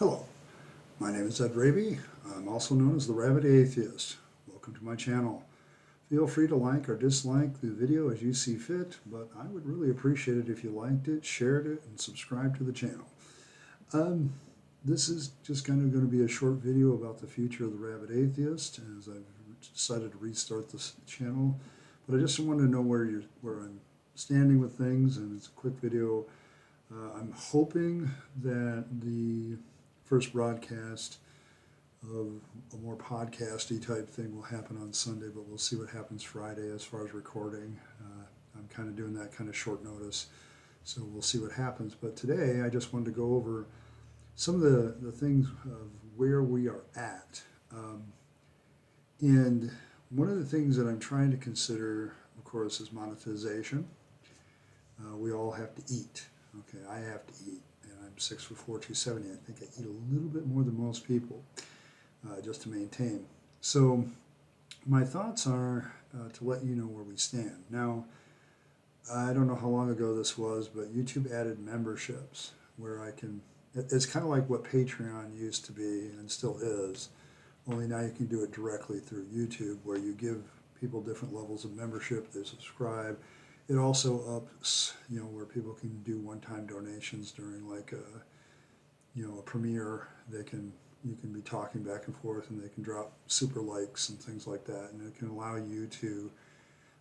Hello, my name is Rabyd. I'm also known as the Rabyd Atheist. Welcome to my channel. Feel free to like or dislike the video as you see fit, but I would really appreciate it if you liked it, shared it, and subscribed to the channel. This is just kind of going to be a short video about the future of the Rabyd Atheist, as I've decided to restart this channel. But I just wanted to know where I'm standing with things, and it's a quick video. I'm hoping that the first broadcast of a more podcasty type thing will happen on Sunday, but we'll see what happens Friday as far as recording. I'm kind of doing that kind of short notice, so we'll see what happens. But today I just wanted to go over some of the things of where we are at. And one of the things that I'm trying to consider, of course, is monetization. We all have to eat. Okay, I have to eat, and I'm 6'4", 270. I think I eat a little bit more than most people, just to maintain. So my thoughts are to let you know where we stand. Now, I don't know how long ago this was, but YouTube added memberships where I can, it's kind of like what Patreon used to be and still is, only now you can do it directly through YouTube, where you give people different levels of membership, they subscribe. It also ups, where people can do one-time donations during like a premiere. You can be talking back and forth, and they can drop super likes and things like that, and it can allow you to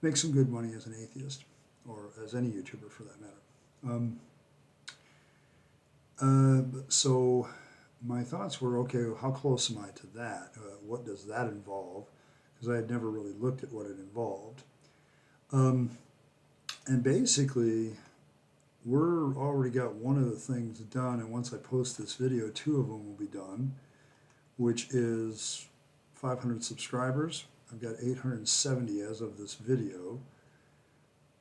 make some good money as an atheist, or as any YouTuber for that matter. So my thoughts were, okay, well, how close am I to that? What does that involve? Because I had never really looked at what it involved. And basically, we're already got one of the things done, and once I post this video, 2 of them will be done, which is 500 subscribers. I've got 870 as of this video.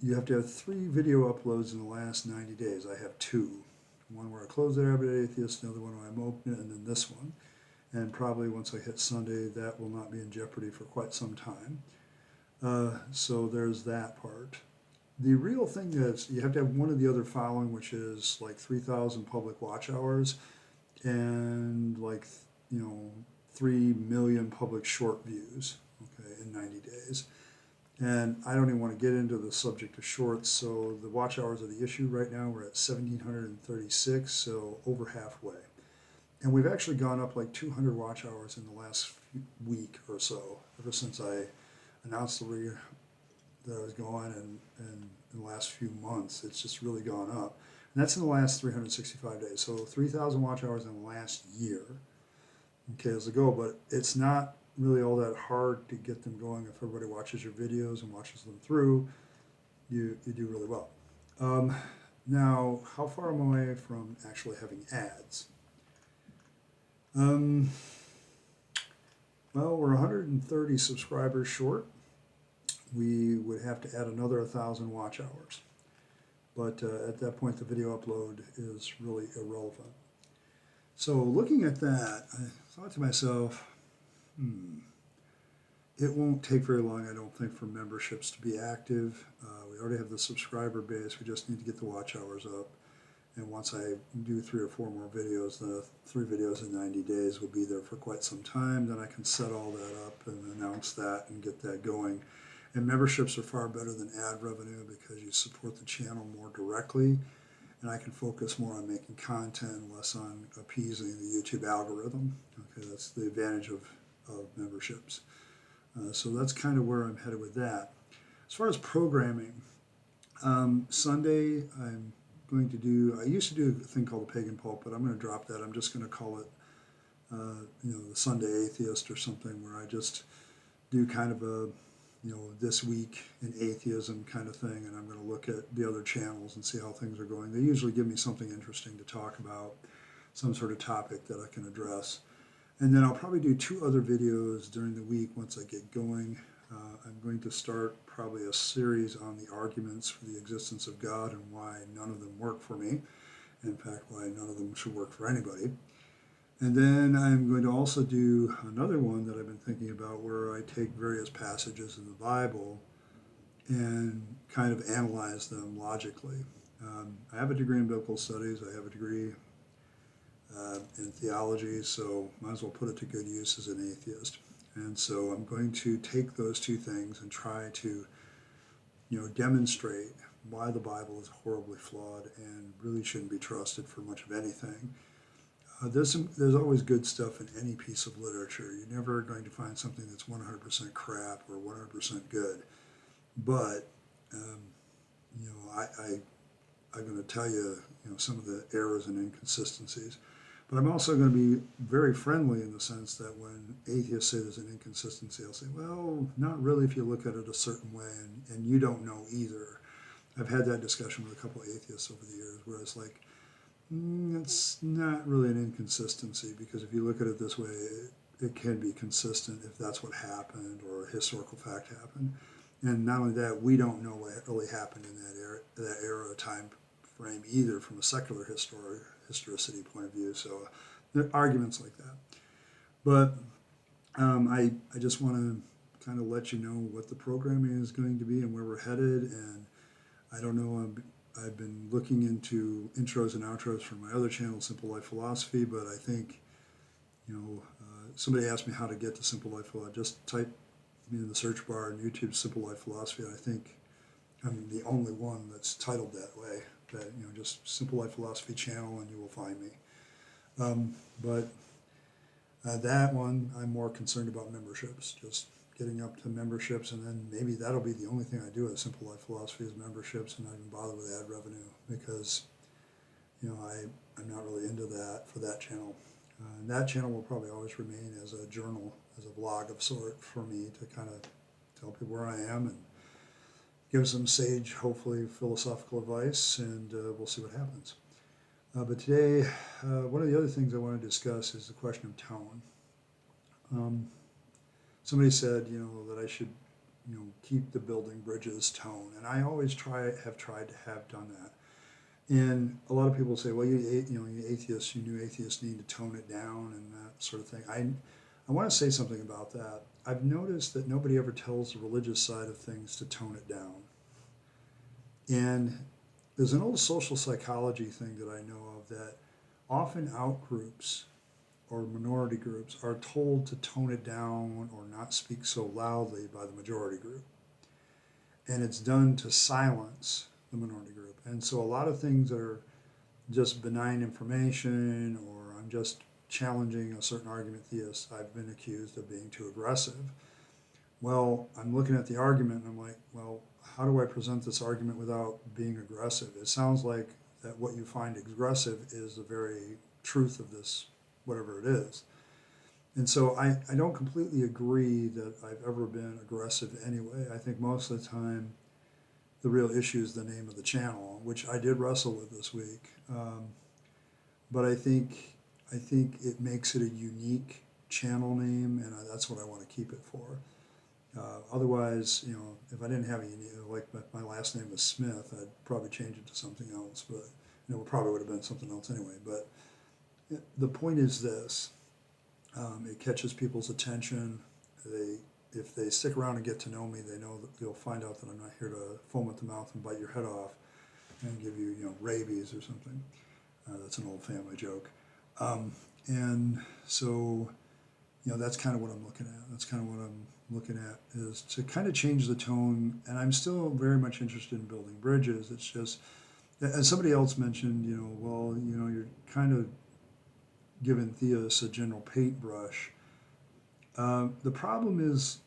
You have to have 3 video uploads in the last 90 days. I have 2. One where I close the Rabyd Atheist, another one where I'm open, and then this one. And probably once I hit Sunday, that will not be in jeopardy for quite some time. So there's that part. The real thing is you have to have one of the other following, which is like 3,000 public watch hours and like, 3 million public short views, okay, in 90 days. And I don't even want to get into the subject of shorts, so the watch hours are the issue right now. We're at 1,736, so over halfway. And we've actually gone up like 200 watch hours in the last week or so, ever since I announced that I was going, and in the last few months it's just really gone up, and that's in the last 365 days. So 3,000 watch hours in the last year, okay, as a go. But it's not really all that hard to get them going. If everybody watches your videos and watches them through, you do really well. Now, how far am I away from actually having ads? Well, we're 130 subscribers short. We would have to add another 1,000 watch hours. But at that point, the video upload is really irrelevant. So looking at that, I thought to myself, it won't take very long, I don't think, for memberships to be active. We already have the subscriber base. We just need to get the watch hours up. And once I do 3 or 4 more videos, the 3 videos in 90 days will be there for quite some time. Then I can set all that up and announce that and get that going. And memberships are far better than ad revenue because you support the channel more directly, and I can focus more on making content, less on appeasing the YouTube algorithm. Okay, that's the advantage of memberships. So that's kind of where I'm headed with that. As far as programming, Sunday I'm going to do, I used to do a thing called the Pagan Pulp, but I'm going to drop that. I'm just going to call it, the Sunday Atheist or something, where I just do kind of a, this week in atheism kind of thing, and I'm going to look at the other channels and see how things are going. They usually give me something interesting to talk about, some sort of topic that I can address. And then I'll probably do 2 other videos during the week once I get going. I'm going to start probably a series on the arguments for the existence of God and why none of them work for me. In fact, why none of them should work for anybody. And then I'm going to also do another one that I've been thinking about, where I take various passages in the Bible and kind of analyze them logically. I have a degree in biblical studies. I have a degree in theology, so might as well put it to good use as an atheist. And so I'm going to take those two things and try to, demonstrate why the Bible is horribly flawed and really shouldn't be trusted for much of anything. There's always good stuff in any piece of literature. You're never going to find something that's 100% crap or 100% good. But, I'm going to tell you, some of the errors and inconsistencies. But I'm also going to be very friendly in the sense that when atheists say there's an inconsistency, I'll say, well, not really if you look at it a certain way, and you don't know either. I've had that discussion with a couple of atheists over the years where it's like, it's not really an inconsistency, because if you look at it this way, it can be consistent if that's what happened or a historical fact happened. And not only that, we don't know what really happened in that era time frame either from a secular historicity point of view. So there are arguments like that. But I just want to kind of let you know what the programming is going to be and where we're headed. And I don't know, I've been looking into intros and outros for my other channel, Simple Life Philosophy, but I think, somebody asked me how to get to Simple Life Philosophy. Just type in the search bar on YouTube, Simple Life Philosophy, and I think I'm the only one that's titled that way. That, just Simple Life Philosophy channel, and you will find me. But that one, I'm more concerned about memberships, just getting up to memberships, and then maybe that'll be the only thing I do at Simple Life Philosophy is memberships, and not even bother with ad revenue, because I'm not really into that for that channel. And that channel will probably always remain as a journal, as a blog of sort for me to kind of tell people where I am and give some sage, hopefully philosophical advice, and we'll see what happens. But today, one of the other things I want to discuss is the question of tone. Somebody said, that I should, keep the building bridges tone, and I always have tried to have done that. And a lot of people say, well, you atheists, you new atheists need to tone it down and that sort of thing. I want to say something about that. I've noticed that nobody ever tells the religious side of things to tone it down. And there's an old social psychology thing that I know of, that often out-groups or minority groups are told to tone it down or not speak so loudly by the majority group. And it's done to silence the minority group. And so a lot of things that are just benign information, or I'm just challenging a certain argument theist, I've been accused of being too aggressive. Well, I'm looking at the argument and I'm like, well, how do I present this argument without being aggressive? It sounds like that what you find aggressive is the very truth of this, whatever it is. And so I don't completely agree that I've ever been aggressive anyway. I think most of the time the real issue is the name of the channel, which I did wrestle with this week. But I think it makes it a unique channel name, and that's what I want to keep it for. Otherwise, if I didn't have like my last name was Smith, I'd probably change it to something else, but it probably would have been something else anyway. But the point is this, it catches people's attention. If they stick around and get to know me, they know that they'll find out that I'm not here to foam at the mouth and bite your head off and give you, rabies or something. That's an old family joke. And so, that's kind of what I'm looking at. That's kind of what I'm looking at, is to kind of change the tone. And I'm still very much interested in building bridges. It's just, as somebody else mentioned, you're kind of giving theists a general paintbrush. The problem is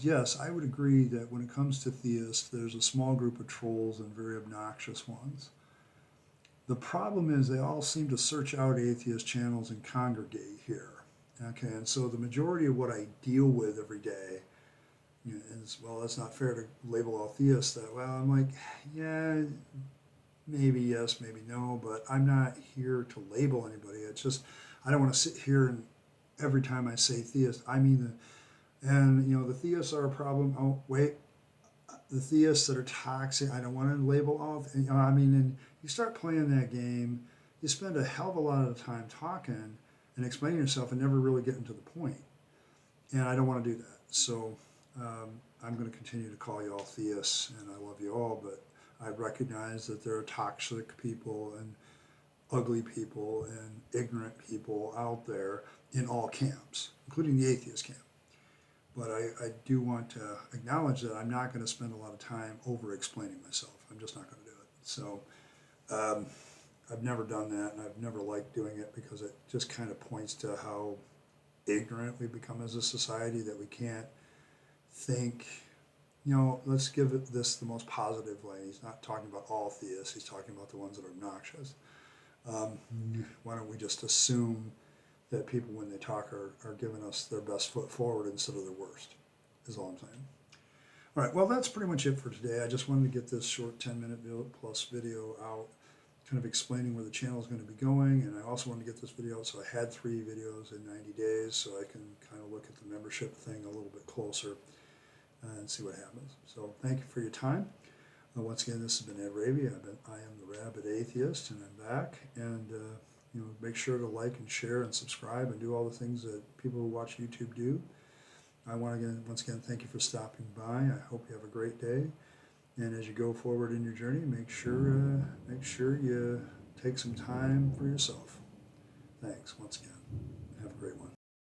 yes, I would agree that when it comes to theists, there's a small group of trolls and very obnoxious ones. The problem is they all seem to search out atheist channels and congregate here. Okay, and so the majority of what I deal with every day is, well, that's not fair to label all theists that. Well, I'm like, yeah, maybe yes, maybe no, but I'm not here to label anybody. It's just, I don't want to sit here and every time I say theist, I mean the theists are a problem. Oh, wait, the theists that are toxic, I don't want to label all, and you start playing that game, you spend a hell of a lot of the time talking and explaining yourself and never really getting to the point. And I don't want to do that. So I'm going to continue to call you all theists, and I love you all, but I recognize that there are toxic people, and ugly people and ignorant people out there in all camps, including the atheist camp. But I do want to acknowledge that I'm not going to spend a lot of time over-explaining myself. I'm just not going to do it. So I've never done that, and I've never liked doing it because it just kind of points to how ignorant we become as a society, that we can't think, let's give this the most positive way. He's not talking about all theists, he's talking about the ones that are obnoxious. Why don't we just assume that people, when they talk, are giving us their best foot forward instead of their worst, is all I'm saying. All right, well, that's pretty much it for today. I just wanted to get this short 10-minute plus video out, kind of explaining where the channel is going to be going, and I also wanted to get this video out, so I had 3 videos in 90 days, so I can kind of look at the membership thing a little bit closer and see what happens. So thank you for your time. Once again, this has been Ed Rabyd. I am the Rabyd Atheist, and I'm back. And make sure to like and share and subscribe and do all the things that people who watch YouTube do. I want to once again thank you for stopping by. I hope you have a great day. And as you go forward in your journey, make sure you take some time for yourself. Thanks once again.